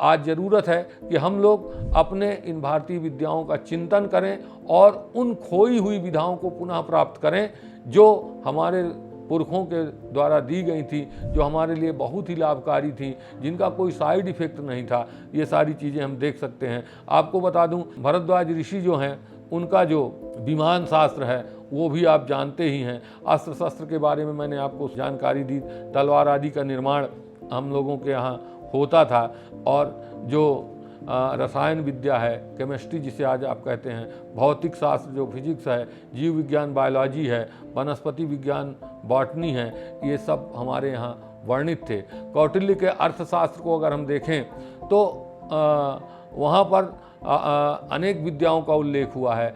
आज ज़रूरत है कि हम लोग अपने इन भारतीय विद्याओं का चिंतन करें और उन खोई हुई विधाओं को पुनः प्राप्त करें जो हमारे पुरखों के द्वारा दी गई थी, जो हमारे लिए बहुत ही लाभकारी थी, जिनका कोई साइड इफ़ेक्ट नहीं था। ये सारी चीज़ें हम देख सकते हैं। आपको बता दूं, भरद्वाज ऋषि जो हैं, उनका जो विमान शास्त्र है वो भी आप जानते ही हैं। अस्त्र शस्त्र के बारे में मैंने आपको जानकारी दी, तलवार आदि का निर्माण हम लोगों के यहाँ होता था। और जो रसायन विद्या है, केमिस्ट्री जिसे आज आप कहते हैं, भौतिक शास्त्र जो फिजिक्स है, जीव विज्ञान बायोलॉजी है, वनस्पति विज्ञान बॉटनी है, ये सब हमारे यहाँ वर्णित थे। कौटिल्य के अर्थशास्त्र को अगर हम देखें तो वहाँ पर अनेक विद्याओं का उल्लेख हुआ है।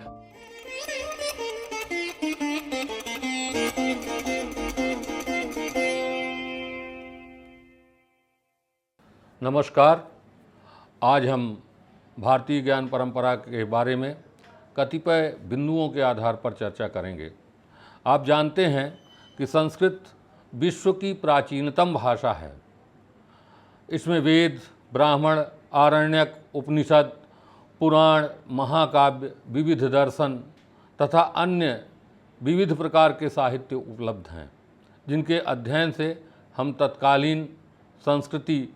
नमस्कार। आज हम भारतीय ज्ञान परंपरा के बारे में कतिपय बिंदुओं के आधार पर चर्चा करेंगे। आप जानते हैं कि संस्कृत विश्व की प्राचीनतम भाषा है। इसमें वेद, ब्राह्मण, आरण्यक, उपनिषद, पुराण, महाकाव्य, विविध दर्शन तथा अन्य विविध प्रकार के साहित्य उपलब्ध हैं, जिनके अध्ययन से हम तत्कालीन संस्कृति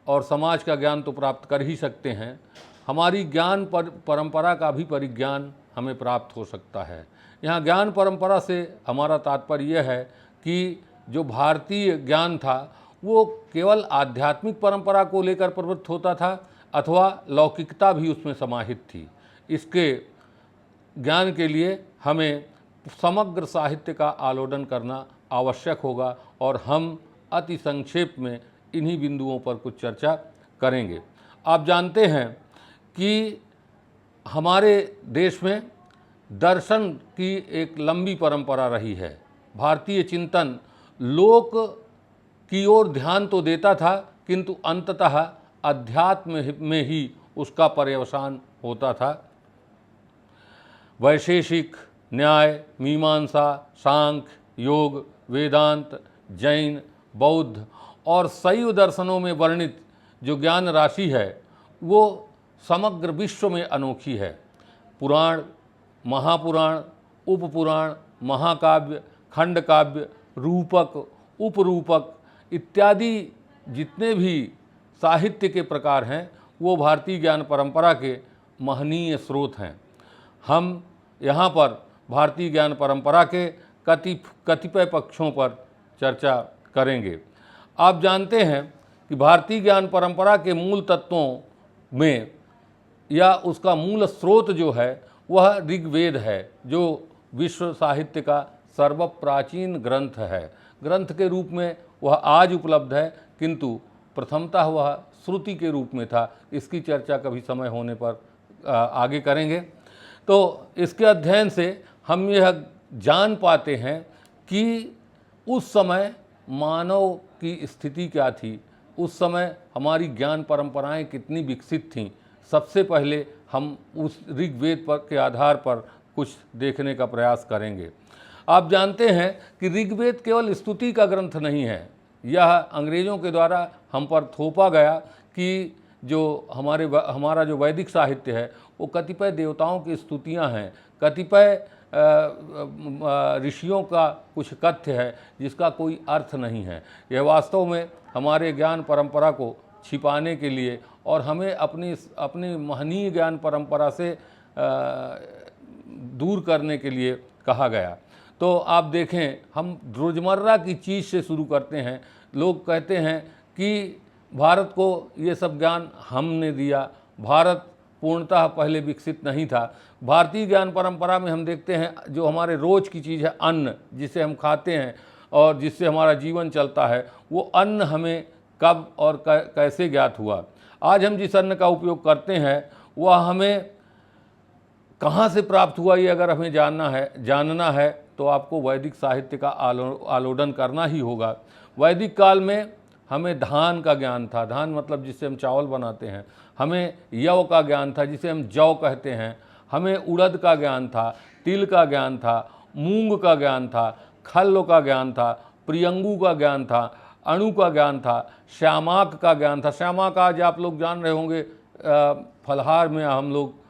और समाज का ज्ञान तो प्राप्त कर ही सकते हैं, हमारी ज्ञान परंपरा का भी परिज्ञान हमें प्राप्त हो सकता है। यहाँ ज्ञान परंपरा से हमारा तात्पर्य यह है कि जो भारतीय ज्ञान था वो केवल आध्यात्मिक परंपरा को लेकर प्रवृत्त होता था अथवा लौकिकता भी उसमें समाहित थी। इसके ज्ञान के लिए हमें समग्र साहित्य का आलोडन करना आवश्यक होगा और हम अति संक्षेप में इन्हीं बिंदुओं पर कुछ चर्चा करेंगे। आप जानते हैं कि हमारे देश में दर्शन की एक लंबी परंपरा रही है। भारतीय चिंतन लोक की ओर ध्यान तो देता था, किंतु अंततः अध्यात्म में ही उसका पर्यवसान होता था। वैशेषिक, न्याय, मीमांसा, सांख्य, योग, वेदांत, जैन, बौद्ध और शैव दर्शनों में वर्णित जो ज्ञान राशि है वो समग्र विश्व में अनोखी है। पुराण, महापुराण, उपपुराण, महाकाव्य, खंडकाव्य, रूपक, उपरूपक इत्यादि जितने भी साहित्य के प्रकार हैं वो भारतीय ज्ञान परंपरा के महनीय स्रोत हैं। हम यहाँ पर भारतीय ज्ञान परंपरा के कतिपय पक्षों पर चर्चा करेंगे। आप जानते हैं कि भारतीय ज्ञान परंपरा के मूल तत्वों में या उसका मूल स्रोत जो है वह ऋग्वेद है, जो विश्व साहित्य का सर्वप्राचीन ग्रंथ है। ग्रंथ के रूप में वह आज उपलब्ध है, किंतु प्रथमतः वह श्रुति के रूप में था। इसकी चर्चा कभी समय होने पर आगे करेंगे। तो इसके अध्ययन से हम यह जान पाते हैं कि उस समय मानव की स्थिति क्या थी, उस समय हमारी ज्ञान परंपराएं कितनी विकसित थीं। सबसे पहले हम उस ऋग्वेद पर के आधार पर कुछ देखने का प्रयास करेंगे। आप जानते हैं कि ऋग्वेद केवल स्तुति का ग्रंथ नहीं है। यह अंग्रेज़ों के द्वारा हम पर थोपा गया कि जो हमारा जो वैदिक साहित्य है वो कतिपय देवताओं की स्तुतियाँ हैं, कतिपय ऋषियों का कुछ कथ्य है जिसका कोई अर्थ नहीं है। यह वास्तव में हमारे ज्ञान परंपरा को छिपाने के लिए और हमें अपनी महनीय ज्ञान परंपरा से दूर करने के लिए कहा गया। तो आप देखें, हम रोज़मर्रा की चीज़ से शुरू करते हैं। लोग कहते हैं कि भारत को ये सब ज्ञान हमने दिया, भारत पूर्णतः पहले विकसित नहीं था। भारतीय ज्ञान परंपरा में हम देखते हैं जो हमारे रोज़ की चीज़ है, अन्न जिसे हम खाते हैं और जिससे हमारा जीवन चलता है, वो अन्न हमें कब और कैसे ज्ञात हुआ। आज हम जिस अन्न का उपयोग करते हैं वह हमें कहाँ से प्राप्त हुआ, ये अगर हमें जानना है तो आपको वैदिक साहित्य का आलोडन करना ही होगा। वैदिक काल में हमें धान का ज्ञान था, धान मतलब जिससे हम चावल बनाते हैं। हमें यव का ज्ञान था जिसे हम जौ कहते हैं। हमें उड़द का ज्ञान था, तिल का ज्ञान था, मूंग का ज्ञान था, खल्ल का ज्ञान था, प्रियंगू का ज्ञान था, अणु का ज्ञान था, श्यामाक का ज्ञान था। श्यामाक आज आप लोग जान रहे होंगे, फलहार में हम लोग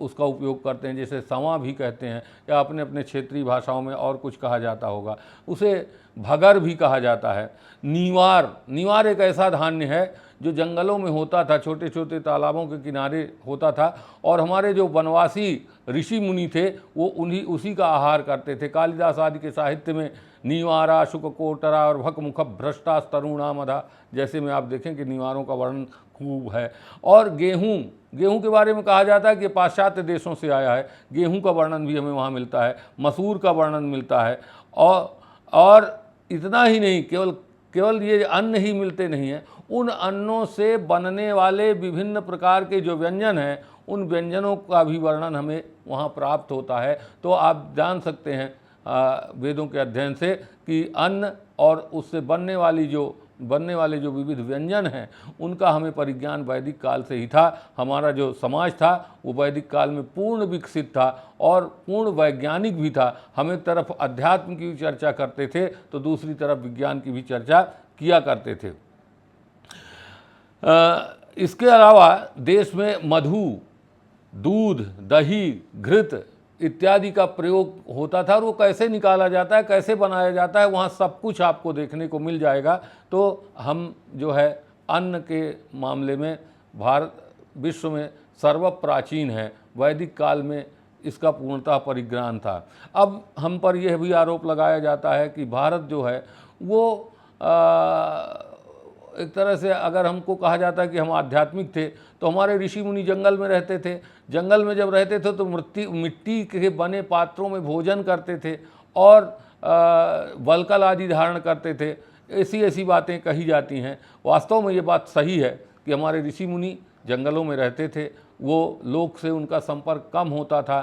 उसका उपयोग करते हैं, जैसे सवा भी कहते हैं, या अपने अपने क्षेत्रीय भाषाओं में और कुछ कहा जाता होगा। उसे भगर भी कहा जाता है। नीवार, नीवार एक ऐसा धान्य है जो जंगलों में होता था, छोटे छोटे तालाबों के किनारे होता था, और हमारे जो वनवासी ऋषि मुनि थे वो उसी का आहार करते थे। कालिदास आदि के साहित्य में नीवारा, शुक कोटरा और भक मुख भ्रष्टा तरुणामधा जैसे में आप देखें कि नीवारों का वर्णन खूब है। और गेहूँ, गेहूँ के बारे में कहा जाता है कि पाश्चात्य देशों से आया है। गेहूँ का वर्णन भी हमें वहाँ मिलता है, मसूर का वर्णन मिलता है। और इतना ही नहीं, केवल ये अन्न ही मिलते नहीं हैं, उन अन्नों से बनने वाले विभिन्न प्रकार के जो व्यंजन हैं, उन व्यंजनों का भी वर्णन हमें वहाँ प्राप्त होता है। तो आप जान सकते हैं वेदों के अध्ययन से कि अन्न और उससे बनने वाले जो विविध व्यंजन हैं, उनका हमें परिज्ञान वैदिक काल से ही था। हमारा जो समाज था वो वैदिक काल में पूर्ण विकसित था और पूर्ण वैज्ञानिक भी था। हम एक तरफ अध्यात्म की चर्चा करते थे तो दूसरी तरफ विज्ञान की भी चर्चा किया करते थे। इसके अलावा देश में मधु, दूध, दही, घृत इत्यादि का प्रयोग होता था, और वो कैसे निकाला जाता है, कैसे बनाया जाता है, वहाँ सब कुछ आपको देखने को मिल जाएगा। तो हम जो है अन्न के मामले में भारत विश्व में सर्वप्राचीन है। वैदिक काल में इसका पूर्णतः परिज्ञान था। अब हम पर यह भी आरोप लगाया जाता है कि भारत जो है वो एक तरह से, अगर हमको कहा जाता है कि हम आध्यात्मिक थे, तो हमारे ऋषि मुनि जंगल में रहते थे। जंगल में जब रहते थे तो मिट्टी के बने पात्रों में भोजन करते थे और वलकल आदि धारण करते थे। ऐसी बातें कही जाती हैं। वास्तव में ये बात सही है कि हमारे ऋषि मुनि जंगलों में रहते थे, वो लोक से उनका संपर्क कम होता था,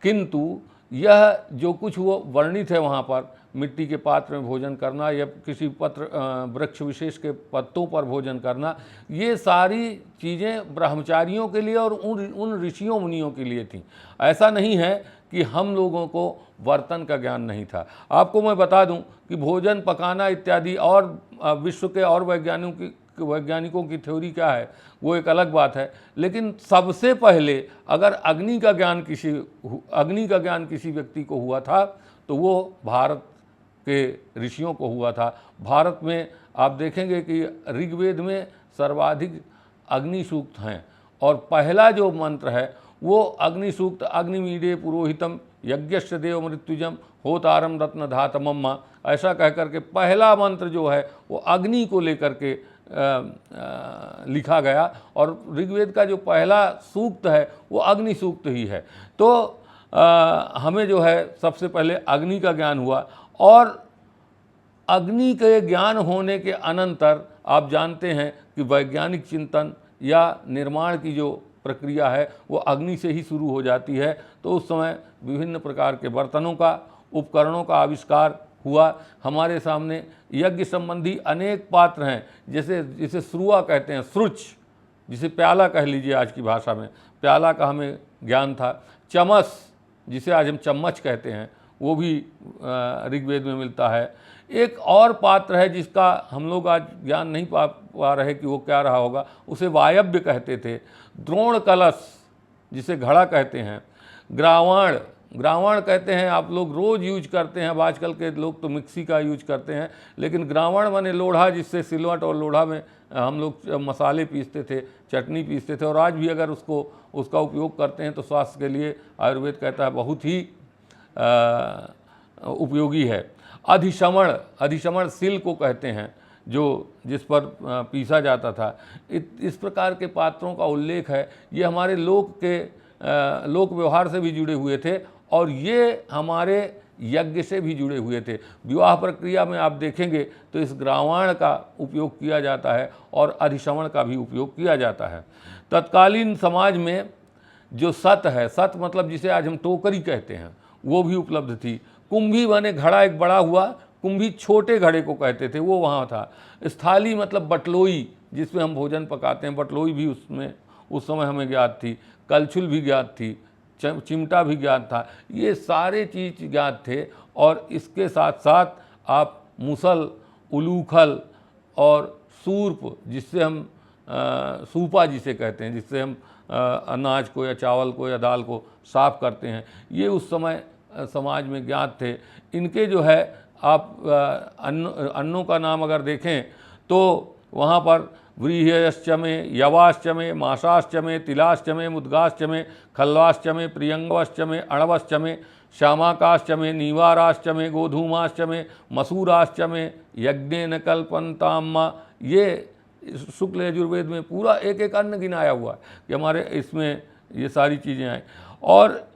किंतु यह जो कुछ वो वर्णित है वहाँ पर, मिट्टी के पात्र में भोजन करना या किसी वृक्ष विशेष के पत्तों पर भोजन करना, ये सारी चीज़ें ब्रह्मचारियों के लिए और उन ऋषियों मुनियों के लिए थी। ऐसा नहीं है कि हम लोगों को बर्तन का ज्ञान नहीं था। आपको मैं बता दूं कि भोजन पकाना इत्यादि और विश्व के और वैज्ञानिकों की थ्योरी क्या है वो एक अलग बात है, लेकिन सबसे पहले अगर अग्नि का ज्ञान किसी व्यक्ति को हुआ था तो वो भारत के ऋषियों को हुआ था। भारत में आप देखेंगे कि ऋग्वेद में सर्वाधिक अग्नि सूक्त हैं, और पहला जो मंत्र है वो अग्नि सूक्त, अग्निमीडे पुरोहितम यज्ञस्य देव मृत्युजम होतारम रत्न धातमम्मा, ऐसा कह करके पहला मंत्र जो है वो अग्नि को लेकर के लिखा गया, और ऋग्वेद का जो पहला सूक्त है वो अग्नि सूक्त ही है। तो हमें जो है सबसे पहले अग्नि का ज्ञान हुआ, और अग्नि के ज्ञान होने के अनंतर आप जानते हैं कि वैज्ञानिक चिंतन या निर्माण की जो प्रक्रिया है वो अग्नि से ही शुरू हो जाती है। तो उस समय विभिन्न प्रकार के बर्तनों का, उपकरणों का आविष्कार हुआ। हमारे सामने यज्ञ संबंधी अनेक पात्र हैं, जिसे श्रुआ कहते हैं, श्रुच, जिसे प्याला कह लीजिए आज की भाषा में, प्याला का हमें ज्ञान था। चमस, जिसे आज हम चम्मच कहते हैं, वो भी ऋग्वेद में मिलता है। एक और पात्र है जिसका हम लोग आज ज्ञान नहीं पा रहे कि वो क्या रहा होगा, उसे वायव्य कहते थे। द्रोण कलश, जिसे घड़ा कहते हैं। ग्रावण, ग्रावण कहते हैं, आप लोग रोज़ यूज करते हैं। अब आजकल के लोग तो मिक्सी का यूज करते हैं, लेकिन ग्रावण माने लोढ़ा, जिससे सिलवट और लोढ़ा में हम लोग मसाले पीसते थे, चटनी पीसते थे, और आज भी अगर उसका उपयोग करते हैं तो स्वास्थ्य के लिए आयुर्वेद कहता है बहुत ही उपयोगी है। अधिशमण, अधिशमण सिल को कहते हैं, जिस पर पीसा जाता था। इस प्रकार के पात्रों का उल्लेख है। ये हमारे लोक व्यवहार से भी जुड़े हुए थे, और ये हमारे यज्ञ से भी जुड़े हुए थे। विवाह प्रक्रिया में आप देखेंगे तो इस ग्रावण का उपयोग किया जाता है और अधिशमण का भी उपयोग किया जाता है। तत्कालीन समाज में जो सत है, सत मतलब जिसे आज हम टोकरी कहते हैं, वो भी उपलब्ध थी। कुंभी माने घड़ा एक बड़ा हुआ, कुंभी छोटे घड़े को कहते थे, वो वहाँ था। स्थाली मतलब बटलोई, जिसमें हम भोजन पकाते हैं, बटलोई भी उस समय हमें ज्ञात थी। कलछुल भी ज्ञात थी, चिमटा भी ज्ञात था। ये सारे चीज़ ज्ञात थे, और इसके साथ साथ आप मुसल, उलूखल और सूर्प, जिससे हम सूपा जिसे कहते हैं, जिससे हम अनाज को या चावल को या दाल को साफ करते हैं, ये उस समय समाज में ज्ञात थे। इनके जो है आप अन्नों का नाम अगर देखें तो वहाँ पर व्रीहयश्चमे, यवाश्चमे, मासाश्चमे, तिलाश्चमे, मुद्गाश्चमे, खल्वाश्चमे, प्रियंगवश्चमे, अणवश्चमे, श्यामाकाश्चमे, नीवाराश्चमे, गोधूमाश्चमे, मसूराश्चमे, यज्ञेन कल्पन्ताम्मा। ये शुक्ल यजुर्वेद में पूरा एक एक अन्न गिनाया हुआ है कि हमारे इसमें ये सारी चीज़ें आए। और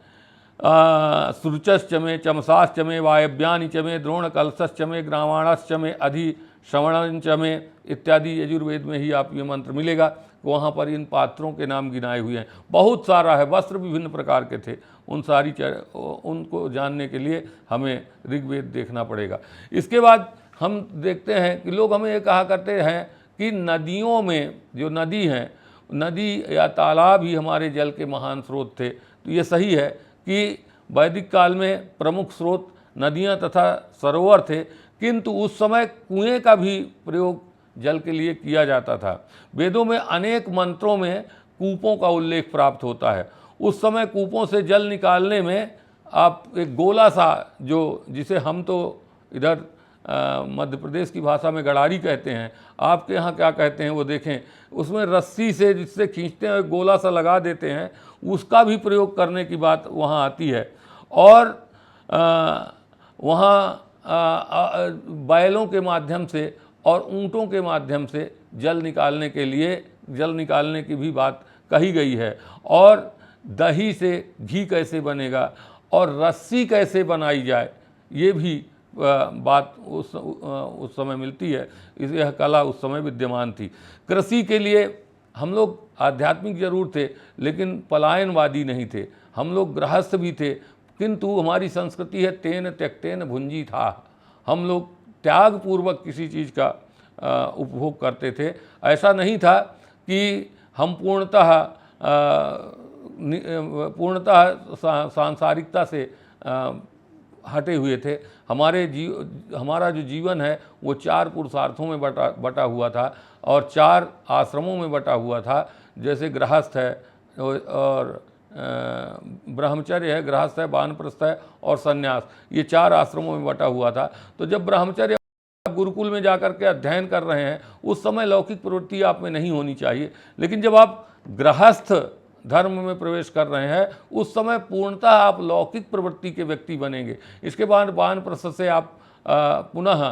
सुरुचश्चमे, चमसाश्चमे, वायव्यानिचमे, द्रोणकलशश्चमे, ग्रावाणश्चमे, अधिश्रवणंचमे इत्यादि यजुर्वेद में ही आप ये मंत्र मिलेगा। वहाँ पर इन पात्रों के नाम गिनाए हुए हैं। बहुत सारा है, वस्त्र विभिन्न प्रकार के थे। उनको जानने के लिए हमें ऋग्वेद देखना पड़ेगा। इसके बाद हम देखते हैं कि लोग हमें ये कहा करते हैं कि नदियों में, जो नदी हैं, नदी या तालाब ही हमारे जल के महान स्रोत थे। तो ये सही है कि वैदिक काल में प्रमुख स्रोत नदियाँ तथा सरोवर थे, किंतु उस समय कुएं का भी प्रयोग जल के लिए किया जाता था। वेदों में अनेक मंत्रों में कूपों का उल्लेख प्राप्त होता है। उस समय कूपों से जल निकालने में आप एक गोला सा, जो जिसे हम तो इधर मध्य प्रदेश की भाषा में गड़ारी कहते हैं, आपके यहाँ क्या कहते हैं वो देखें, उसमें रस्सी से जिससे खींचते हैं एक गोला सा लगा देते हैं, उसका भी प्रयोग करने की बात वहाँ आती है। और वहाँ बैलों के माध्यम से और ऊँटों के माध्यम से जल निकालने की भी बात कही गई है। और दही से घी कैसे बनेगा और रस्सी कैसे बनाई जाए, ये भी बात उस समय मिलती है। यह कला उस समय विद्यमान थी। कृषि के लिए हम लोग आध्यात्मिक जरूर थे, लेकिन पलायनवादी नहीं थे। हम लोग गृहस्थ भी थे, किंतु हमारी संस्कृति है तेन त्यक्तेन भुंजी था। हम लोग त्यागपूर्वक किसी चीज़ का उपभोग करते थे। ऐसा नहीं था कि हम पूर्णतः सांसारिकता से हटे हुए थे। हमारा जो जीवन है वो 4 पुरुषार्थों में बटा हुआ था और 4 आश्रमों में बटा हुआ था। जैसे गृहस्थ है और ब्रह्मचर्य है, गृहस्थ है, वानप्रस्थ है और संन्यास, ये 4 आश्रमों में बटा हुआ था। तो जब ब्रह्मचर्य गुरुकुल में जाकर के अध्ययन कर रहे हैं, उस समय लौकिक प्रवृत्ति आप में नहीं होनी चाहिए। लेकिन जब आप गृहस्थ धर्म में प्रवेश कर रहे हैं, उस समय पूर्णतः आप लौकिक प्रवृत्ति के व्यक्ति बनेंगे। इसके बाद वानप्रस्थ से आप पुनः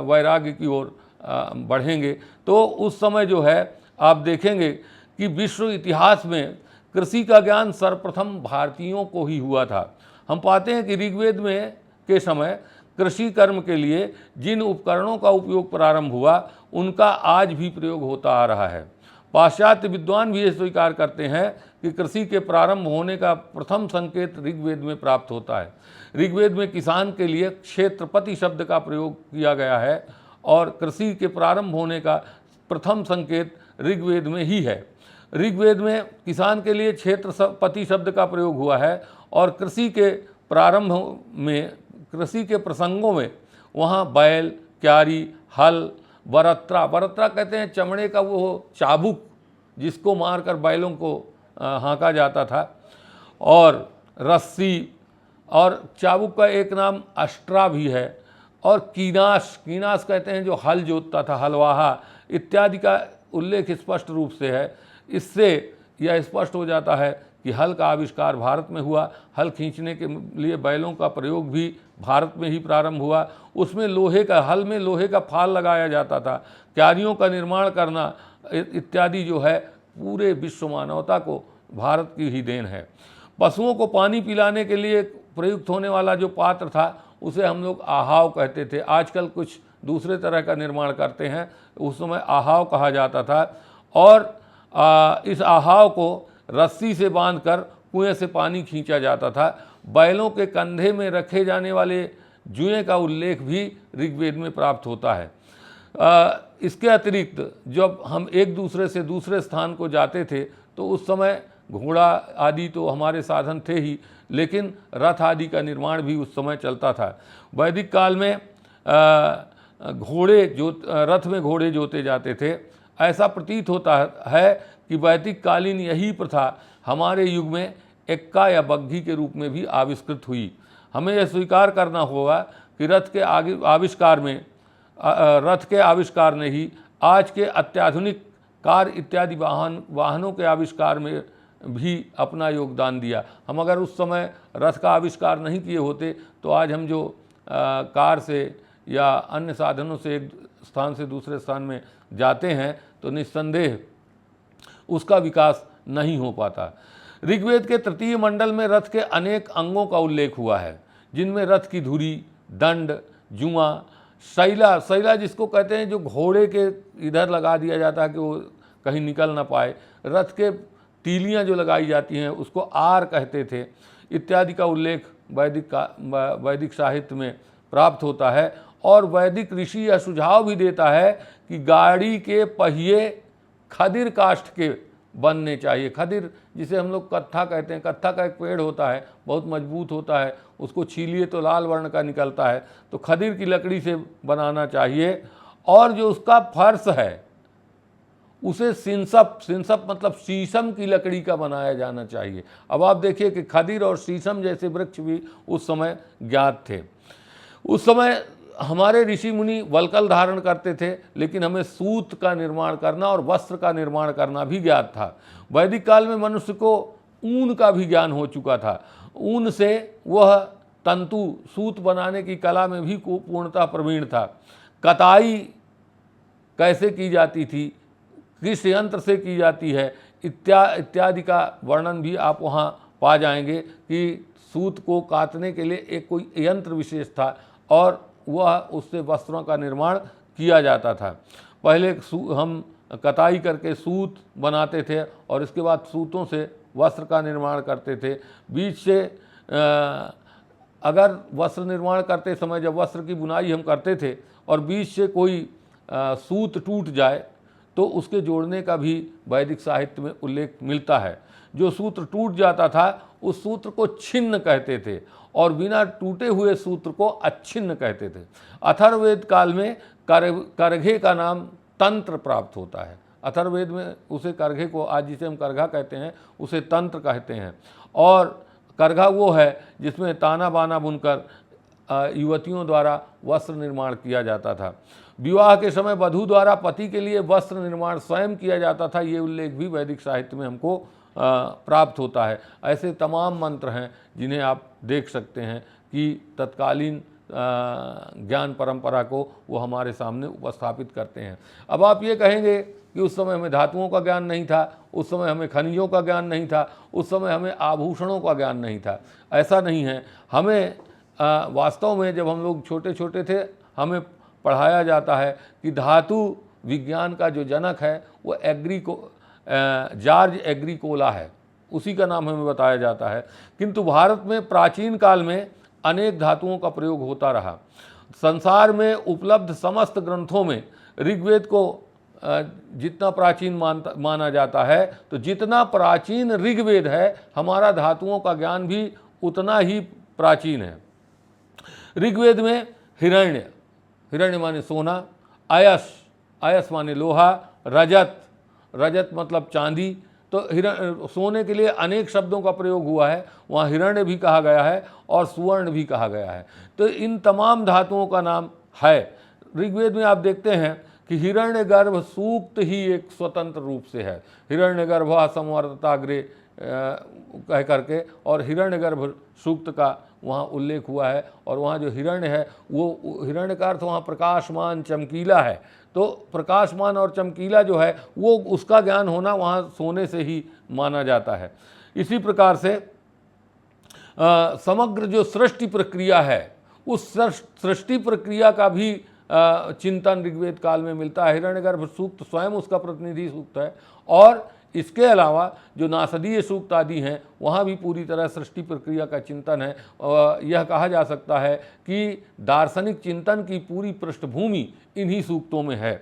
वैराग्य की ओर बढ़ेंगे। तो उस समय जो है आप देखेंगे कि विश्व इतिहास में कृषि का ज्ञान सर्वप्रथम भारतीयों को ही हुआ था। हम पाते हैं कि ऋग्वेद में के समय कृषि कर्म के लिए जिन उपकरणों का उपयोग प्रारंभ हुआ, उनका आज भी प्रयोग होता आ रहा है। पाश्चात्य विद्वान भी ये स्वीकार करते हैं कि कृषि के प्रारंभ होने का प्रथम संकेत ऋग्वेद में प्राप्त होता है। ऋग्वेद में किसान के लिए क्षेत्रपति शब्द का प्रयोग किया गया है और कृषि के प्रारंभ होने का प्रथम संकेत ऋग्वेद में ही है। ऋग्वेद में किसान के लिए क्षेत्रपति शब्द का प्रयोग हुआ है और कृषि के प्रारंभ में, कृषि के प्रसंगों में वहाँ बैल, क्यारी, हल, बरत्रा कहते हैं चमड़े का वो चाबुक जिसको मारकर बैलों को हाँका जाता था, और रस्सी, और चाबुक का एक नाम अष्ट्रा भी है, और कीनास कहते हैं जो हल जोतता था, हलवाहा इत्यादि का उल्लेख स्पष्ट रूप से है। इससे यह स्पष्ट हो जाता है कि हल का आविष्कार भारत में हुआ। हल खींचने के लिए बैलों का प्रयोग भी भारत में ही प्रारंभ हुआ। उसमें हल में लोहे का फाल लगाया जाता था। क्यारियों का निर्माण करना इत्यादि जो है पूरे विश्व मानवता को भारत की ही देन है। पशुओं को पानी पिलाने के लिए प्रयुक्त होने वाला जो पात्र था उसे हम लोग आहाव कहते थे। आजकल कुछ दूसरे तरह का निर्माण करते हैं, उस समय आहाव कहा जाता था। और इस आहाव को रस्सी से बांधकर कुएं से पानी खींचा जाता था। बैलों के कंधे में रखे जाने वाले जुएं का उल्लेख भी ऋग्वेद में प्राप्त होता है। इसके अतिरिक्त जब हम एक दूसरे से दूसरे स्थान को जाते थे तो उस समय घोड़ा आदि तो हमारे साधन थे ही, लेकिन रथ आदि का निर्माण भी उस समय चलता था। वैदिक काल में घोड़े रथ में घोड़े जोते जाते थे। ऐसा प्रतीत होता है कि वैदिक कालीन यही प्रथा हमारे युग में एक्का या बग्घी के रूप में भी आविष्कृत हुई। हमें यह स्वीकार करना होगा कि रथ के आविष्कार ने ही आज के अत्याधुनिक कार इत्यादि वाहनों के आविष्कार में भी अपना योगदान दिया। हम अगर उस समय रथ का आविष्कार नहीं किए होते तो आज हम जो कार से या अन्य साधनों से एक स्थान से दूसरे स्थान में जाते हैं तो निस्संदेह उसका विकास नहीं हो पाता। ऋग्वेद के तृतीय मंडल में रथ के अनेक अंगों का उल्लेख हुआ है, जिनमें रथ की धुरी, दंड, जुआ, शैला जिसको कहते हैं जो घोड़े के इधर लगा दिया जाता है कि वो कहीं निकल ना पाए, रथ के तीलियां जो लगाई जाती हैं उसको आर कहते थे, इत्यादि का उल्लेख वैदिक साहित्य में प्राप्त होता है। और वैदिक ऋषि यह सुझाव भी देता है कि गाड़ी के पहिए खदिर काष्ठ के बनने चाहिए। खदिर जिसे हम लोग कत्था कहते हैं, कत्था का एक पेड़ होता है, बहुत मजबूत होता है, उसको छीलिए तो लाल वर्ण का निकलता है, तो खदिर की लकड़ी से बनाना चाहिए। और जो उसका फर्श है उसे सिंसप मतलब शीशम की लकड़ी का बनाया जाना चाहिए। अब आप देखिए कि खदिर और शीशम जैसे वृक्ष भी उस समय ज्ञात थे। उस समय हमारे ऋषि मुनि वल्कल धारण करते थे, लेकिन हमें सूत का निर्माण करना और वस्त्र का निर्माण करना भी ज्ञात था। वैदिक काल में मनुष्य को ऊन का भी ज्ञान हो चुका था। ऊन से वह तंतु सूत बनाने की कला में भी पूर्णतः प्रवीण था। कताई कैसे की जाती थी, किस यंत्र से की जाती है, इत्यादि का वर्णन भी आप वहाँ पा जाएंगे कि सूत को काटने के लिए एक कोई यंत्र विशेष था और वह उससे वस्त्रों का निर्माण किया जाता था। पहले हम कताई करके सूत बनाते थे और इसके बाद सूतों से वस्त्र का निर्माण करते थे। बीच से अगर वस्त्र निर्माण करते समय जब वस्त्र की बुनाई हम करते थे और बीच से कोई सूत टूट जाए तो उसके जोड़ने का भी वैदिक साहित्य में उल्लेख मिलता है। जो सूत्र टूट जाता था उस सूत्र को छिन्न कहते थे और बिना टूटे हुए सूत्र को अच्छिन्न कहते थे। अथर्ववेद काल में करघे का नाम तंत्र प्राप्त होता है। अथर्ववेद में उसे करघे को, आज जिसे हम करघा कहते हैं, उसे तंत्र कहते हैं। और करघा वो है जिसमें ताना बाना बुनकर युवतियों द्वारा वस्त्र निर्माण किया जाता था। विवाह के समय वधू द्वारा पति के लिए वस्त्र निर्माण स्वयं किया जाता था, ये उल्लेख भी वैदिक साहित्य में हमको प्राप्त होता है। ऐसे तमाम मंत्र हैं जिन्हें आप देख सकते हैं कि तत्कालीन ज्ञान परंपरा को वो हमारे सामने उपस्थापित करते हैं। अब आप ये कहेंगे कि उस समय हमें धातुओं का ज्ञान नहीं था, उस समय हमें खनिजों का ज्ञान नहीं था, उस समय हमें आभूषणों का ज्ञान नहीं था। ऐसा नहीं है। हमें वास्तव में जब हम लोग छोटे छोटे थे हमें पढ़ाया जाता है कि धातु विज्ञान का जो जनक है वो जॉर्ज एग्रीकोला है, उसी का नाम हमें बताया जाता है। किंतु भारत में प्राचीन काल में अनेक धातुओं का प्रयोग होता रहा। संसार में उपलब्ध समस्त ग्रंथों में ऋग्वेद को जितना प्राचीन माना जाता है, तो जितना प्राचीन ऋग्वेद है हमारा धातुओं का ज्ञान भी उतना ही प्राचीन है। ऋग्वेद में हिरण्य माने सोना, अयस माने लोहा, रजत मतलब चांदी, तो सोने के लिए अनेक शब्दों का प्रयोग हुआ है। वहाँ हिरण्य भी कहा गया है और सुवर्ण भी कहा गया है। तो इन तमाम धातुओं का नाम है। ऋग्वेद में आप देखते हैं कि हिरण्यगर्भ सूक्त ही एक स्वतंत्र रूप से है। हिरण्यगर्भ संवर्तताग्रे कह करके और हिरण्यगर्भ सूक्त का वहाँ उल्लेख हुआ है। और वहाँ जो हिरण्य है वो हिरण्य का अर्थ वहाँ प्रकाशमान चमकीला है। तो प्रकाशमान और चमकीला जो है वो उसका ज्ञान होना वहाँ सोने से ही माना जाता है। इसी प्रकार से समग्र जो सृष्टि प्रक्रिया है उस सृष्टि प्रक्रिया का भी चिंतन ऋग्वेद काल में मिलता है। हिरण्यगर्भ सूक्त स्वयं उसका प्रतिनिधि सूक्त है और इसके अलावा जो नासदीय सूक्त आदि हैं वहाँ भी पूरी तरह सृष्टि प्रक्रिया का चिंतन है। यह कहा जा सकता है कि दार्शनिक चिंतन की पूरी पृष्ठभूमि इन्हीं सूक्तों में है।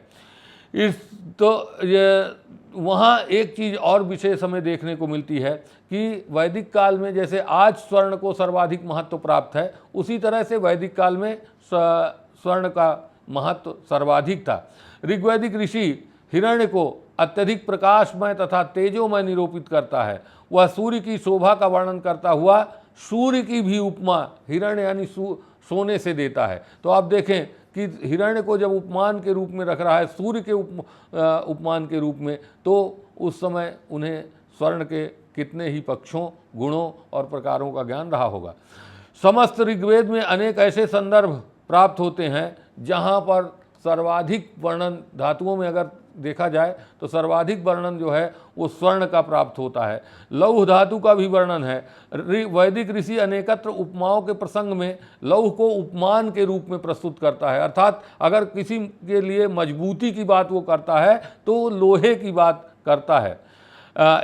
वहाँ एक चीज़ और विशेष हमें देखने को मिलती है कि वैदिक काल में जैसे आज स्वर्ण को सर्वाधिक महत्व प्राप्त है, उसी तरह से वैदिक काल में स्वर्ण का महत्व सर्वाधिक था। ऋग्वैदिक ऋषि हिरण्य को अत्यधिक प्रकाशमय तथा तेजोमय निरूपित करता है। वह सूर्य की शोभा का वर्णन करता हुआ सूर्य की भी उपमा हिरण्य यानी सोने से देता है। तो आप देखें कि हिरण्य को जब उपमान के रूप में रख रहा है, सूर्य के उपमान के रूप में, तो उस समय उन्हें स्वर्ण के कितने ही पक्षों, गुणों और प्रकारों का ज्ञान रहा होगा। समस्त ऋग्वेद में अनेक ऐसे संदर्भ प्राप्त होते हैं जहाँ पर सर्वाधिक वर्णन, धातुओं में अगर देखा जाए तो सर्वाधिक वर्णन जो है वो स्वर्ण का प्राप्त होता है। लौह धातु का भी वर्णन है। वैदिक ऋषि अनेकत्र उपमाओं के प्रसंग में लौह को उपमान के रूप में प्रस्तुत करता है, अर्थात अगर किसी के लिए मजबूती की बात वो करता है तो लोहे की बात करता है।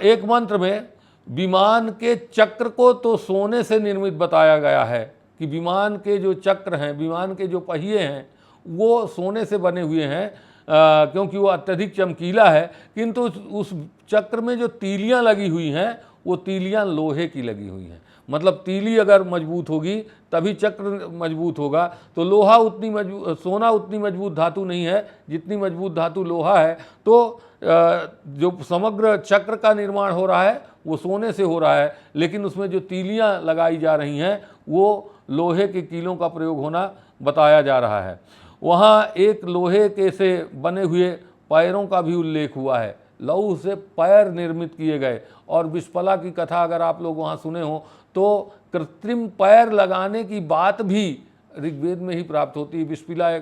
एक मंत्र में विमान के चक्र को तो सोने से निर्मित बताया गया है कि विमान के जो चक्र हैं, विमान के जो पहिए हैं वो सोने से बने हुए हैं, क्योंकि वो अत्यधिक चमकीला है। किंतु उस चक्र में जो तीलियां लगी हुई हैं वो तीलियां लोहे की लगी हुई हैं। मतलब तीली अगर मजबूत होगी तभी चक्र मजबूत होगा। तो लोहा उतनी मजबूत, सोना उतनी मजबूत धातु नहीं है जितनी मजबूत धातु लोहा है। तो जो समग्र चक्र का निर्माण हो रहा है वो सोने से हो रहा है, लेकिन उसमें जो तीलियां लगाई जा रही हैं वो लोहे के कीलों का प्रयोग होना बताया जा रहा है। वहाँ एक लोहे के से बने हुए पैरों का भी उल्लेख हुआ है। लौह से पैर निर्मित किए गए। और विस्पला की कथा अगर आप लोग वहाँ सुने हो तो कृत्रिम पैर लगाने की बात भी ऋग्वेद में ही प्राप्त होती है।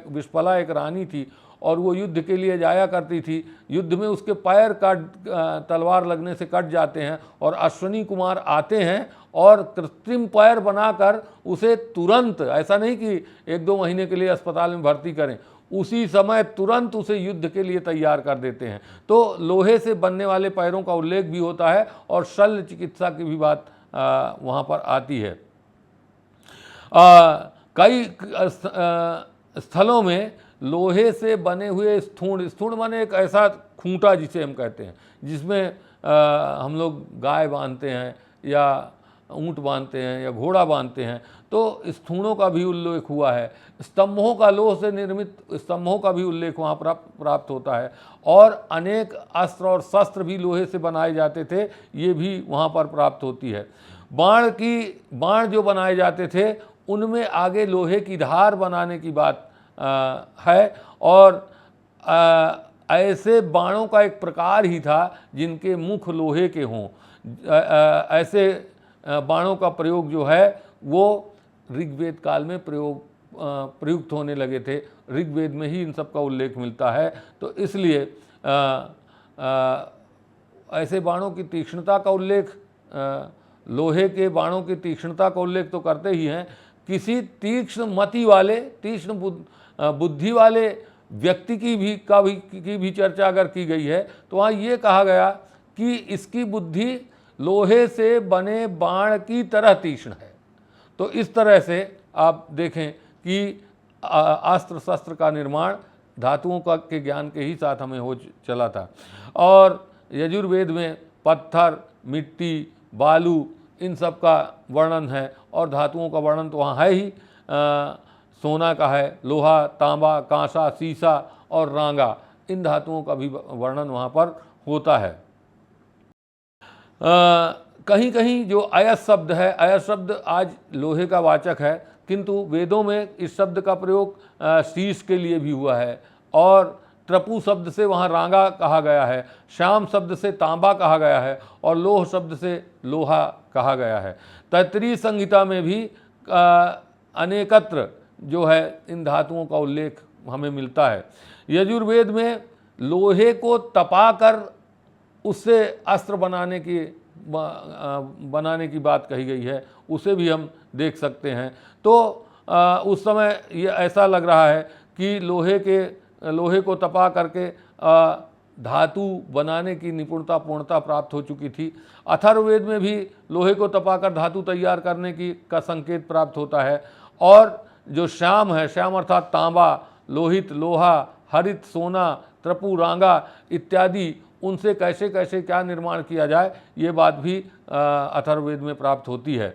विस्पला एक रानी थी और वो युद्ध के लिए जाया करती थी। युद्ध में उसके पैर तलवार लगने से कट जाते हैं और अश्विनी कुमार आते हैं और कृत्रिम पैर बनाकर उसे तुरंत, ऐसा नहीं कि 1-2 महीने के लिए अस्पताल में भर्ती करें, उसी समय तुरंत उसे युद्ध के लिए तैयार कर देते हैं। तो लोहे से बनने वाले पैरों का उल्लेख भी होता है और शल्य चिकित्सा की भी बात वहाँ पर आती है। कई स्थलों में लोहे से बने हुए स्थूण माने एक ऐसा खूंटा जिसे हम कहते हैं, जिसमें हम लोग गाय बांधते हैं या ऊँट बांधते हैं या घोड़ा बांधते हैं, तो स्थूणों का भी उल्लेख हुआ है। स्तंभों का, लोह से निर्मित स्तंभों का भी उल्लेख वहाँ प्राप्त होता है। और अनेक अस्त्र और शस्त्र भी लोहे से बनाए जाते थे, ये भी वहाँ पर प्राप्त होती है। बाण जो बनाए जाते थे उनमें आगे लोहे की धार बनाने की बात है। और ऐसे बाणों का एक प्रकार ही था जिनके मुख लोहे के हों। ऐसे बाणों का प्रयोग जो है वो ऋग्वेद काल में प्रयुक्त होने लगे थे। ऋग्वेद में ही इन सब का उल्लेख मिलता है। तो इसलिए ऐसे बाणों की तीक्ष्णता का उल्लेख, लोहे के बाणों की तीक्ष्णता का उल्लेख तो करते ही हैं। किसी तीक्ष्ण मति वाले, तीक्ष्ण बुद्धि वाले व्यक्ति की भी चर्चा अगर की गई है तो वहाँ ये कहा गया कि इसकी बुद्धि लोहे से बने बाण की तरह तीक्ष्ण है। तो इस तरह से आप देखें कि अस्त्र शस्त्र का निर्माण धातुओं के ज्ञान के ही साथ हमें हो चला था। और यजुर्वेद में पत्थर, मिट्टी, बालू, इन सब का वर्णन है और धातुओं का वर्णन तो वहाँ है ही। सोना का है, लोहा, तांबा, कांसा, सीसा और रांगा, इन धातुओं का भी वर्णन वहाँ पर होता है। कहीं कहीं जो अयस शब्द है, अयस शब्द आज लोहे का वाचक है, किंतु वेदों में इस शब्द का प्रयोग शीश के लिए भी हुआ है। और ट्रपु शब्द से वहाँ रांगा कहा गया है, श्याम शब्द से तांबा कहा गया है और लोह शब्द से लोहा कहा गया है। तैत्तिरीय संहिता में भी अनेकत्र जो है इन धातुओं का उल्लेख हमें मिलता है। यजुर्वेद में लोहे को तपाकर उससे अस्त्र बनाने की बात कही गई है, उसे भी हम देख सकते हैं। तो उस समय ये ऐसा लग रहा है कि लोहे को तपा करके धातु बनाने की निपुणता, पूर्णता प्राप्त हो चुकी थी। अथर्ववेद में भी लोहे को तपाकर धातु तैयार करने का संकेत प्राप्त होता है। और जो श्याम है, श्याम अर्थात तांबा, लोहित, लोहा, हरित, सोना, ट्रपु, रांगा इत्यादि, उनसे कैसे कैसे क्या निर्माण किया जाए ये बात भी अथर्ववेद में प्राप्त होती है।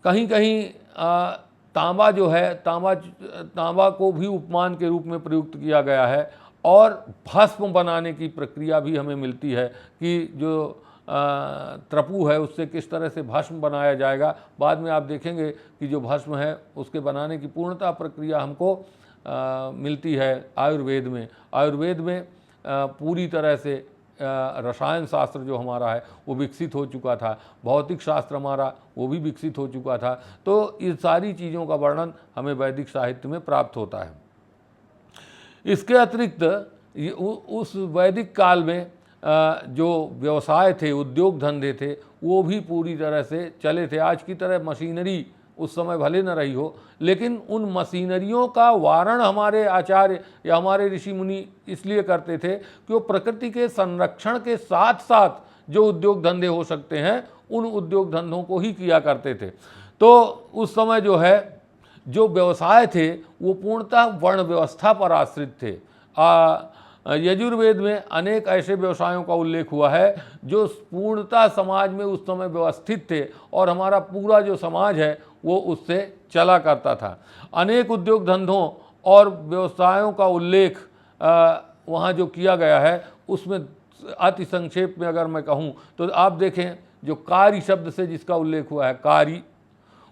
कहीं कहीं तांबा जो है, तांबा को भी उपमान के रूप में प्रयुक्त किया गया है। और भस्म बनाने की प्रक्रिया भी हमें मिलती है कि जो त्रपु है उससे किस तरह से भस्म बनाया जाएगा। बाद में आप देखेंगे कि जो भस्म है उसके बनाने की पूर्णतः प्रक्रिया हमको मिलती है आयुर्वेद में। आयुर्वेद में पूरी तरह से रसायन शास्त्र जो हमारा है वो विकसित हो चुका था, भौतिक शास्त्र हमारा वो भी विकसित हो चुका था। तो इस सारी चीज़ों का वर्णन हमें वैदिक साहित्य में प्राप्त होता है। इसके अतिरिक्त उस वैदिक काल में जो व्यवसाय थे, उद्योग धंधे थे, वो भी पूरी तरह से चले थे। आज की तरह मशीनरी उस समय भले न रही हो, लेकिन उन मशीनरियों का वारण हमारे आचार्य या हमारे ऋषि मुनि इसलिए करते थे कि वो प्रकृति के संरक्षण के साथ साथ जो उद्योग धंधे हो सकते हैं उन उद्योग धंधों को ही किया करते थे। तो उस समय जो है जो व्यवसाय थे वो पूर्णतः वर्ण व्यवस्था पर आश्रित थे। यजुर्वेद में अनेक ऐसे व्यवसायों का उल्लेख हुआ है जो पूर्णतः समाज में उस समय व्यवस्थित थे और हमारा पूरा जो समाज है वो उससे चला करता था। अनेक उद्योग धंधों और व्यवसायों का उल्लेख वहाँ जो किया गया है उसमें अति संक्षेप में अगर मैं कहूँ तो आप देखें जो कार्य शब्द से जिसका उल्लेख हुआ है, कार्य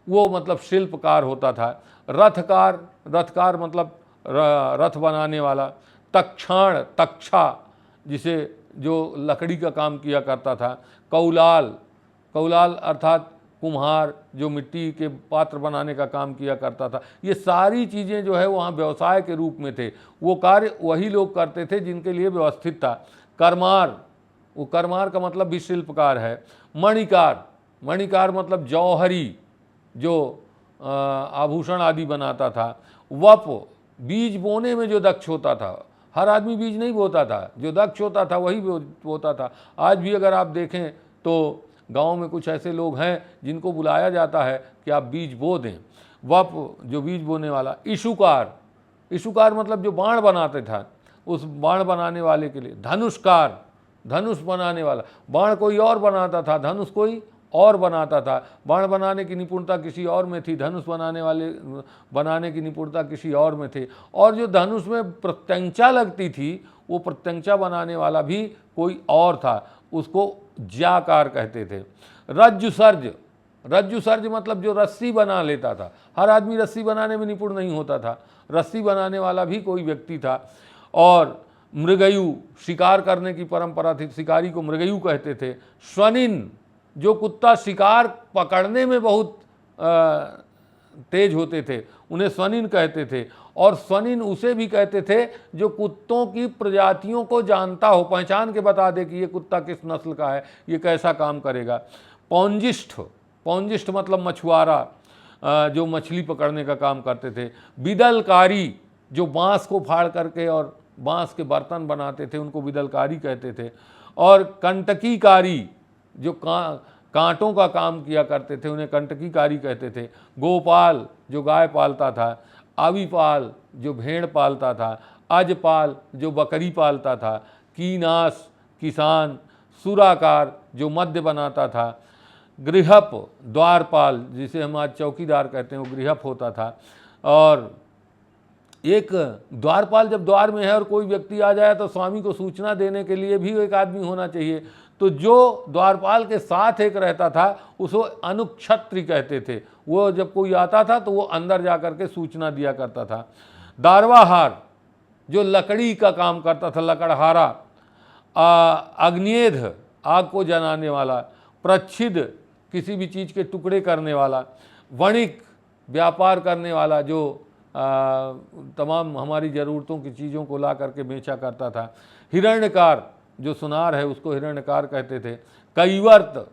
वो मतलब शिल्पकार होता था। रथकार मतलब रथ बनाने वाला। तक्षाण, तक्षा जिसे जो लकड़ी का काम किया करता था। कौलाल अर्थात कुम्हार जो मिट्टी के पात्र बनाने का काम किया करता था। ये सारी चीज़ें जो है वहाँ व्यवसाय के रूप में थे। वो कार्य वही लोग करते थे जिनके लिए व्यवस्थित था। कर्मार का मतलब भी शिल्पकार है। मणिकार मतलब जौहरी जो आभूषण आदि बनाता था। वप बीज बोने में जो दक्ष होता था, हर आदमी बीज नहीं बोता था, जो दक्ष होता था वही बोता था। आज भी अगर आप देखें तो गांव में कुछ ऐसे लोग हैं जिनको बुलाया जाता है कि आप बीज बो दें। वप जो बीज बोने वाला। इशुकार मतलब जो बाण बनाते था, उस बाण बनाने वाले के लिए। धनुष बनाने वाला, बाण कोई और बनाता था, धनुष कोई और बनाता था। बाण बनाने की निपुणता किसी और में थी, धनुष बनाने की निपुणता किसी और में थी। और जो धनुष में प्रत्यंचा लगती थी वो प्रत्यंचा बनाने वाला भी कोई और था, उसको ज्याकार कहते थे। रज्जु सर्ज मतलब जो रस्सी बना लेता था। हर आदमी रस्सी बनाने में निपुण नहीं होता था, रस्सी बनाने वाला भी कोई व्यक्ति था। और मृगयु, शिकार करने की परंपरा थी, शिकारी को मृगयु कहते थे। स्वनिन जो कुत्ता शिकार पकड़ने में बहुत तेज होते थे, उन्हें स्वनिन कहते थे। और स्वनिन उसे भी कहते थे जो कुत्तों की प्रजातियों को जानता हो, पहचान के बता दे कि ये कुत्ता किस नस्ल का है, ये कैसा काम करेगा। पौंजिष्ठ मतलब मछुआरा, जो मछली पकड़ने का काम करते थे। बिदलकारी जो बांस को फाड़ करके और बांस के बर्तन बनाते थे, उनको बिदलकारी कहते थे। और कंटकीकारी जो कांटों का काम किया करते थे, उन्हें कंटकीकारी कहते थे। गोपाल जो गाय पालता था। आविपाल जो भेड़ पालता था। अजपाल जो बकरी पालता था। कीनास किसान। सुराकार जो मद्य बनाता था। गृहप द्वारपाल जिसे हम आज चौकीदार कहते हैं, वो गृहप होता था। और एक द्वारपाल जब द्वार में है और कोई व्यक्ति आ जाए तो स्वामी को सूचना देने के लिए भी एक आदमी होना चाहिए। तो जो द्वारपाल के साथ एक रहता था उसको अनुक्षत्री कहते थे। वो जब कोई आता था तो वो अंदर जा कर के सूचना दिया करता था। दारवाहार जो लकड़ी का काम करता था, लकड़हारा। अग्नियेध आग को जलाने वाला। प्रच्छिद किसी भी चीज़ के टुकड़े करने वाला। वणिक व्यापार करने वाला जो तमाम हमारी ज़रूरतों की चीज़ों को ला करके बेचा करता था। हिरण्यकार जो सुनार है उसको हिरण्यकार कहते थे। कैवर्त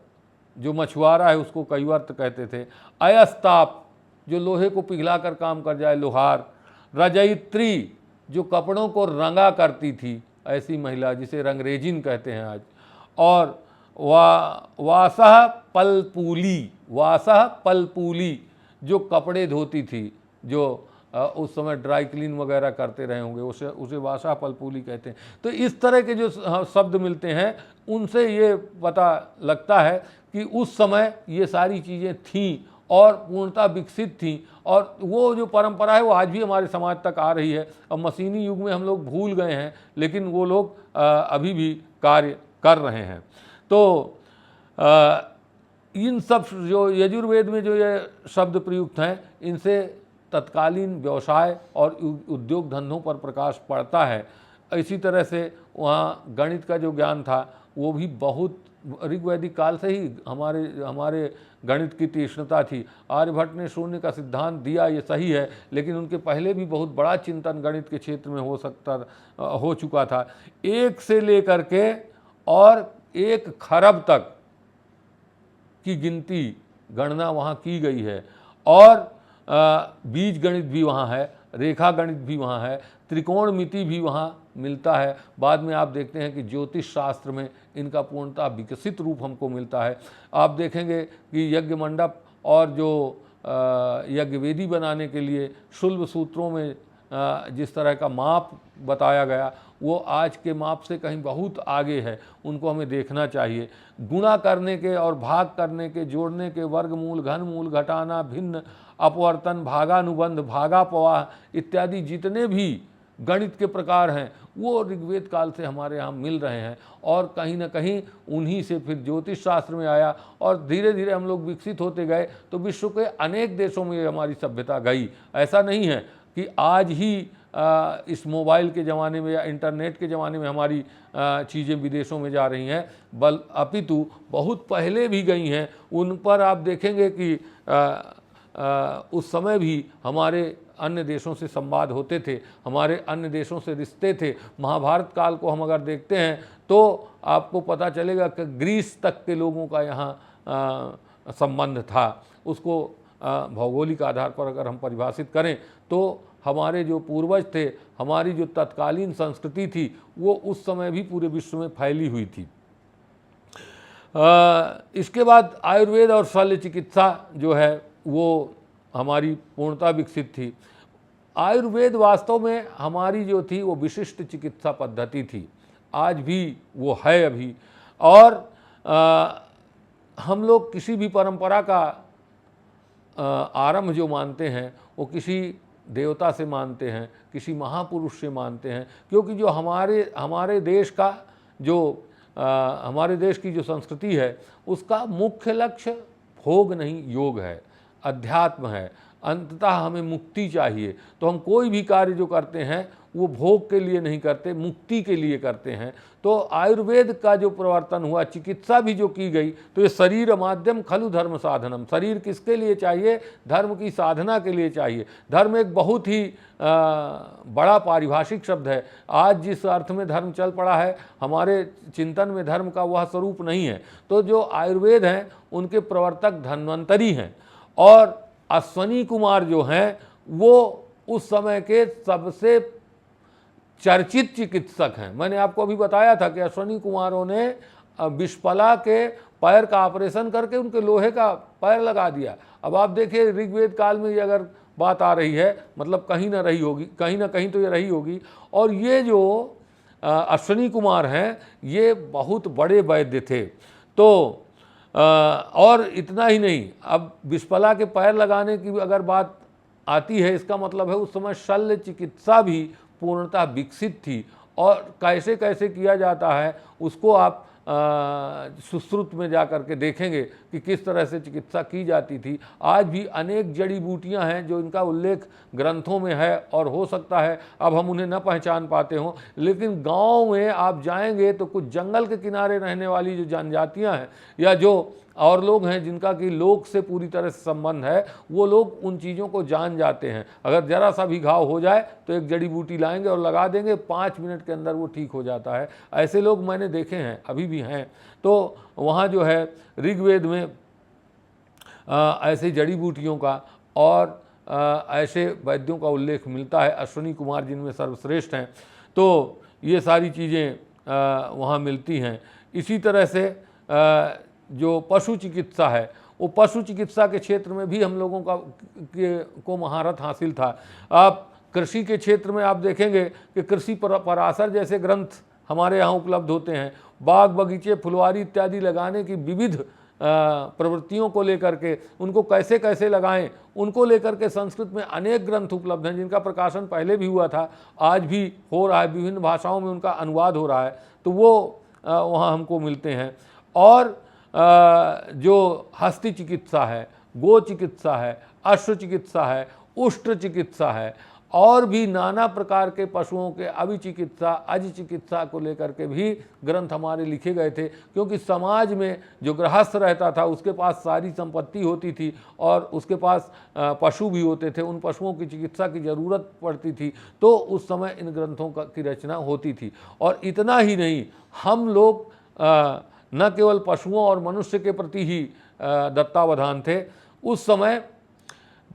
जो मछुआरा है उसको कैवर्त कहते थे। अयस्ताप जो लोहे को पिघला कर काम कर जाए, लोहार। रजयित्री जो कपड़ों को रंगा करती थी, ऐसी महिला जिसे रंगरेजिन कहते हैं आज। और वासह पलपूली जो कपड़े धोती थी, जो उस समय ड्राई क्लीन वगैरह करते रहे होंगे, उसे वासा पलपूली कहते हैं। तो इस तरह के जो शब्द मिलते हैं उनसे ये पता लगता है कि उस समय ये सारी चीज़ें थीं और पूर्णतः विकसित थी, और वो जो परंपरा है वो आज भी हमारे समाज तक आ रही है। अब मशीनी युग में हम लोग भूल गए हैं, लेकिन वो लोग अभी भी कार्य कर रहे हैं। तो इन सब जो यजुर्वेद में जो ये शब्द प्रयुक्त हैं, इनसे तत्कालीन व्यवसाय और उद्योग धंधों पर प्रकाश पड़ता है। इसी तरह से वहाँ गणित का जो ज्ञान था वो भी बहुत ऋग्वैदिक काल से ही हमारे गणित की तीक्ष्णता थी। आर्यभट्ट ने शून्य का सिद्धांत दिया, ये सही है, लेकिन उनके पहले भी बहुत बड़ा चिंतन गणित के क्षेत्र में हो चुका था। 1 से लेकर के और 1 खरब तक की गिनती गणना वहाँ की गई है, और बीज गणित भी वहाँ है, रेखा गणित भी वहाँ है, त्रिकोणमिति भी वहाँ मिलता है। बाद में आप देखते हैं कि ज्योतिष शास्त्र में इनका पूर्णतः विकसित रूप हमको मिलता है। आप देखेंगे कि यज्ञ मंडप और जो यज्ञ वेदी बनाने के लिए शुल्ब सूत्रों में जिस तरह का माप बताया गया, वो आज के माप से कहीं बहुत आगे है, उनको हमें देखना चाहिए। गुणा करने के और भाग करने के, जोड़ने के, वर्गमूल, घनमूल, घटाना, भिन्न, अपवर्तन, भागानुबंध, भागापवाह इत्यादि जितने भी गणित के प्रकार हैं वो ऋग्वेद काल से हमारे यहाँ मिल रहे हैं, और कहीं ना कहीं उन्हीं से फिर ज्योतिष शास्त्र में आया, और धीरे धीरे हम लोग विकसित होते गए तो विश्व के अनेक देशों में हमारी सभ्यता गई। ऐसा नहीं है कि आज ही इस मोबाइल के ज़माने में या इंटरनेट के ज़माने में हमारी चीज़ें विदेशों में जा रही हैं, अपितु बहुत पहले भी गई हैं। उन पर आप देखेंगे कि उस समय भी हमारे अन्य देशों से संवाद होते थे, हमारे अन्य देशों से रिश्ते थे। महाभारत काल को हम अगर देखते हैं तो आपको पता चलेगा कि ग्रीस तक के लोगों का यहाँ संबंध था। उसको भौगोलिक आधार पर अगर हम परिभाषित करें तो हमारे जो पूर्वज थे, हमारी जो तत्कालीन संस्कृति थी, वो उस समय भी पूरे विश्व में फैली हुई थी। इसके बाद आयुर्वेद और शल्य चिकित्सा जो है वो हमारी पूर्णतः विकसित थी। आयुर्वेद वास्तव में हमारी जो थी वो विशिष्ट चिकित्सा पद्धति थी, आज भी वो है अभी। और हम लोग किसी भी परंपरा का आरंभ जो मानते हैं वो किसी देवता से मानते हैं, किसी महापुरुष से मानते हैं, क्योंकि जो हमारे देश का जो हमारे देश की जो संस्कृति है उसका मुख्य लक्ष्य भोग नहीं, योग है, अध्यात्म है। अंततः हमें मुक्ति चाहिए, तो हम कोई भी कार्य जो करते हैं वो भोग के लिए नहीं करते, मुक्ति के लिए करते हैं। तो आयुर्वेद का जो प्रवर्तन हुआ, चिकित्सा भी जो की गई, तो ये शरीर माध्यम खलु धर्म साधनम, शरीर किसके लिए चाहिए? धर्म की साधना के लिए चाहिए। धर्म एक बहुत ही बड़ा पारिभाषिक शब्द है। आज जिस अर्थ में धर्म चल पड़ा है, हमारे चिंतन में धर्म का वह स्वरूप नहीं है। तो जो आयुर्वेद हैं उनके प्रवर्तक धन्वंतरी हैं, और अश्वनी कुमार जो हैं वो उस समय के सबसे चर्चित चिकित्सक हैं। मैंने आपको अभी बताया था कि अश्वनी कुमारों ने विषपला के पैर का ऑपरेशन करके उनके लोहे का पैर लगा दिया। अब आप देखिए ऋग्वेद काल में ये अगर बात आ रही है, मतलब कहीं ना रही होगी, कहीं ना कहीं तो ये रही होगी। और ये जो अश्वनी कुमार हैं ये बहुत बड़े वैद्य थे। तो और इतना ही नहीं, अब विषपला के पैर लगाने की अगर बात आती है, इसका मतलब है उस समय शल्य चिकित्सा भी पूर्णतः विकसित थी। और कैसे कैसे किया जाता है उसको आप सुश्रुत में जा कर के देखेंगे कि किस तरह से चिकित्सा की जाती थी। आज भी अनेक जड़ी बूटियां हैं जो इनका उल्लेख ग्रंथों में है, और हो सकता है अब हम उन्हें न पहचान पाते हों, लेकिन गांव में आप जाएंगे तो कुछ जंगल के किनारे रहने वाली जो जनजातियां हैं या जो और लोग हैं जिनका कि लोक से पूरी तरह से संबंध है, वो लोग उन चीज़ों को जान जाते हैं। अगर ज़रा सा भी घाव हो जाए तो एक जड़ी बूटी लाएंगे और लगा देंगे, 5 मिनट के अंदर वो ठीक हो जाता है। ऐसे लोग मैंने देखे हैं, अभी भी हैं। तो वहाँ जो है ऋग्वेद में ऐसे जड़ी बूटियों का और ऐसे वैद्यों का उल्लेख मिलता है, अश्वनी कुमार जिनमें सर्वश्रेष्ठ हैं। तो ये सारी चीज़ें वहाँ मिलती हैं। इसी तरह से जो पशु चिकित्सा है, वो पशु चिकित्सा के क्षेत्र में भी हम लोगों को महारत हासिल था। आप कृषि के क्षेत्र में आप देखेंगे कि कृषि पराशर जैसे ग्रंथ हमारे यहाँ उपलब्ध होते हैं। बाग बगीचे, फुलवारी इत्यादि लगाने की विविध प्रवृत्तियों को लेकर के उनको कैसे कैसे लगाएं, उनको लेकर के संस्कृत में अनेक ग्रंथ उपलब्ध हैं जिनका प्रकाशन पहले भी हुआ था, आज भी हो रहा है, विभिन्न भाषाओं में उनका अनुवाद हो रहा है, तो वो वहाँ हमको मिलते हैं। और जो हस्ती चिकित्सा है, गो चिकित्सा है, अश्व चिकित्सा है, उष्ट्र चिकित्सा है, और भी नाना प्रकार के पशुओं के अभिचिकित्सा, अज चिकित्सा को लेकर के भी ग्रंथ हमारे लिखे गए थे, क्योंकि समाज में जो गृहस्थ रहता था उसके पास सारी संपत्ति होती थी और उसके पास पशु भी होते थे, उन पशुओं की चिकित्सा की ज़रूरत पड़ती थी, तो उस समय इन ग्रंथों की रचना होती थी। और इतना ही नहीं, हम लोग न केवल पशुओं और मनुष्य के प्रति ही दत्तावधान थे, उस समय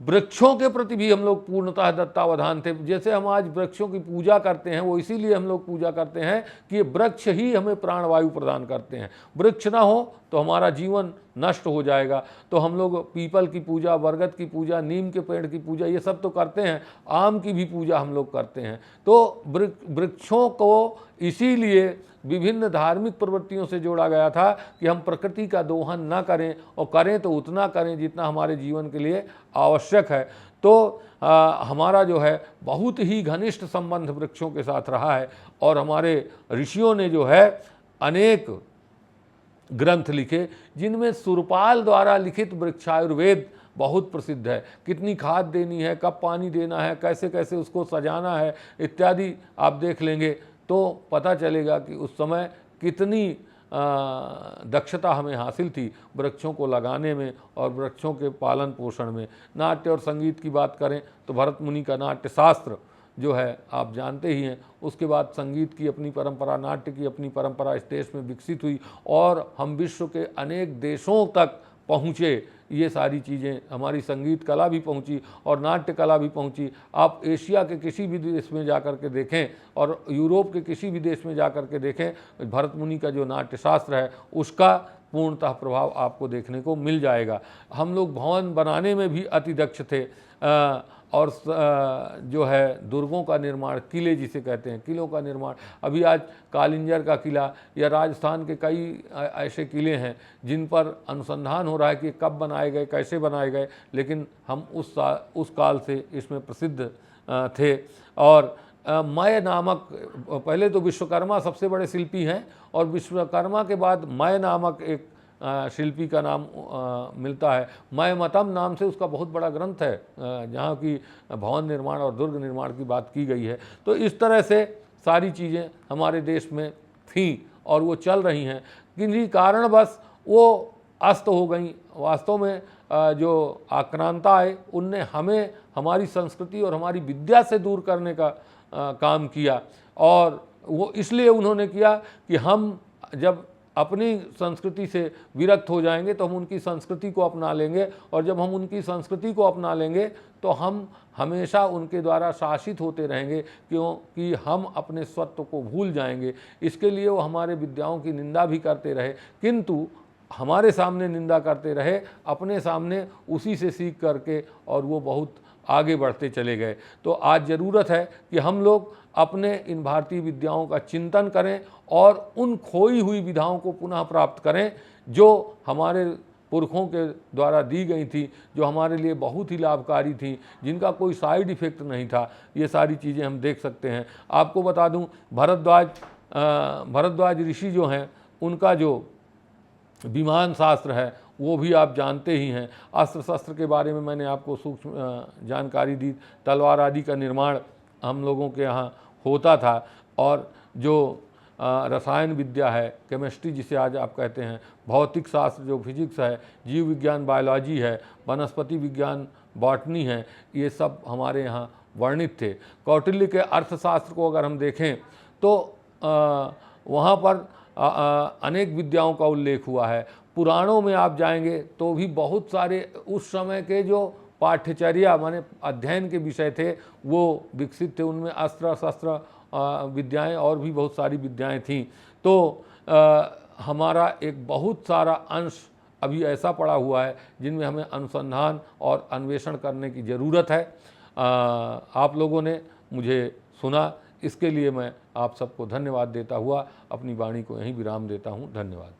वृक्षों के प्रति भी हम लोग पूर्णतः दत्तावधान थे। जैसे हम आज वृक्षों की पूजा करते हैं, वो इसीलिए हम लोग पूजा करते हैं कि ये वृक्ष ही हमें प्राणवायु प्रदान करते हैं। वृक्ष ना हो तो हमारा जीवन नष्ट हो जाएगा। तो हम लोग पीपल की पूजा, बरगद की पूजा, नीम के पेड़ की पूजा, ये सब तो करते हैं, आम की भी पूजा हम लोग करते हैं। तो वृक्षों को इसीलिए विभिन्न धार्मिक प्रवृत्तियों से जोड़ा गया था कि हम प्रकृति का दोहन न करें, और करें तो उतना करें जितना हमारे जीवन के लिए आवश्यक है। तो हमारा जो है बहुत ही घनिष्ठ संबंध वृक्षों के साथ रहा है, और हमारे ऋषियों ने जो है अनेक ग्रंथ लिखे, जिनमें सुरपाल द्वारा लिखित वृक्षायुर्वेद बहुत प्रसिद्ध है। कितनी खाद देनी है, कब पानी देना है, कैसे कैसे उसको सजाना है इत्यादि आप देख लेंगे तो पता चलेगा कि उस समय कितनी दक्षता हमें हासिल थी वृक्षों को लगाने में और वृक्षों के पालन पोषण में। नाट्य और संगीत की बात करें तो भरत मुनि का नाट्य शास्त्र जो है आप जानते ही हैं। उसके बाद संगीत की अपनी परंपरा, नाट्य की अपनी परंपरा इस देश में विकसित हुई, और हम विश्व के अनेक देशों तक पहुँचे। ये सारी चीज़ें, हमारी संगीत कला भी पहुंची और नाट्य कला भी पहुंची। आप एशिया के किसी भी देश में जाकर के देखें और यूरोप के किसी भी देश में जाकर के देखें, भरत मुनि का जो नाट्यशास्त्र है उसका पूर्णतः प्रभाव आपको देखने को मिल जाएगा। हम लोग भवन बनाने में भी अति दक्ष थे, और जो है दुर्गों का निर्माण, किले जिसे कहते हैं, किलों का निर्माण, अभी आज कालिंजर का किला या राजस्थान के कई ऐसे किले हैं जिन पर अनुसंधान हो रहा है कि कब बनाए गए, कैसे बनाए गए, लेकिन हम उस काल से इसमें प्रसिद्ध थे। और मय नामक, पहले तो विश्वकर्मा सबसे बड़े शिल्पी हैं, और विश्वकर्मा के बाद मय नामक एक शिल्पी का नाम मिलता है। मय मतम नाम से उसका बहुत बड़ा ग्रंथ है, जहाँ की भवन निर्माण और दुर्ग निर्माण की बात की गई है। तो इस तरह से सारी चीज़ें हमारे देश में थीं और वो चल रही हैं, किन्हीं कारणवश वो अस्त हो गई। वास्तव में जो आक्रांता आए उनने हमें हमारी संस्कृति और हमारी विद्या से दूर करने का काम किया, और वो इसलिए उन्होंने किया कि हम जब अपनी संस्कृति से विरक्त हो जाएंगे तो हम उनकी संस्कृति को अपना लेंगे, और जब हम उनकी संस्कृति को अपना लेंगे तो हम हमेशा उनके द्वारा शासित होते रहेंगे, क्योंकि हम अपने स्वत्व को भूल जाएंगे। इसके लिए वो हमारे विद्याओं की निंदा भी करते रहे, किंतु हमारे सामने निंदा करते रहे, अपने सामने उसी से सीख करके, और वो बहुत आगे बढ़ते चले गए। तो आज ज़रूरत है कि हम लोग अपने इन भारतीय विद्याओं का चिंतन करें और उन खोई हुई विधाओं को पुनः प्राप्त करें जो हमारे पुरखों के द्वारा दी गई थी, जो हमारे लिए बहुत ही लाभकारी थी, जिनका कोई साइड इफ़ेक्ट नहीं था। ये सारी चीज़ें हम देख सकते हैं। आपको बता दूं, भरद्वाज ऋषि जो हैं, उनका जो विमान शास्त्र है वो भी आप जानते ही हैं। अस्त्र शस्त्र के बारे में मैंने आपको सूक्ष्म जानकारी दी। तलवार आदि का निर्माण हम लोगों के यहाँ होता था, और जो रसायन विद्या है, केमिस्ट्री जिसे आज आप कहते हैं, भौतिक शास्त्र जो फिजिक्स है, जीव विज्ञान बायोलॉजी है, वनस्पति विज्ञान बॉटनी है, ये सब हमारे यहाँ वर्णित थे। कौटिल्य के अर्थशास्त्र को अगर हम देखें तो वहाँ पर अनेक विद्याओं का उल्लेख हुआ है। पुराणों में आप जाएंगे तो भी बहुत सारे उस समय के जो पाठ्यचर्या माने अध्ययन के विषय थे वो विकसित थे। उनमें अस्त्र शस्त्र विद्याएं और भी बहुत सारी विद्याएं थीं। तो हमारा एक बहुत सारा अंश अभी ऐसा पड़ा हुआ है जिनमें हमें अनुसंधान और अन्वेषण करने की ज़रूरत है। आप लोगों ने मुझे सुना, इसके लिए मैं आप सबको धन्यवाद देता हुआ अपनी वाणी को यहीं विराम देता हूँ। धन्यवाद।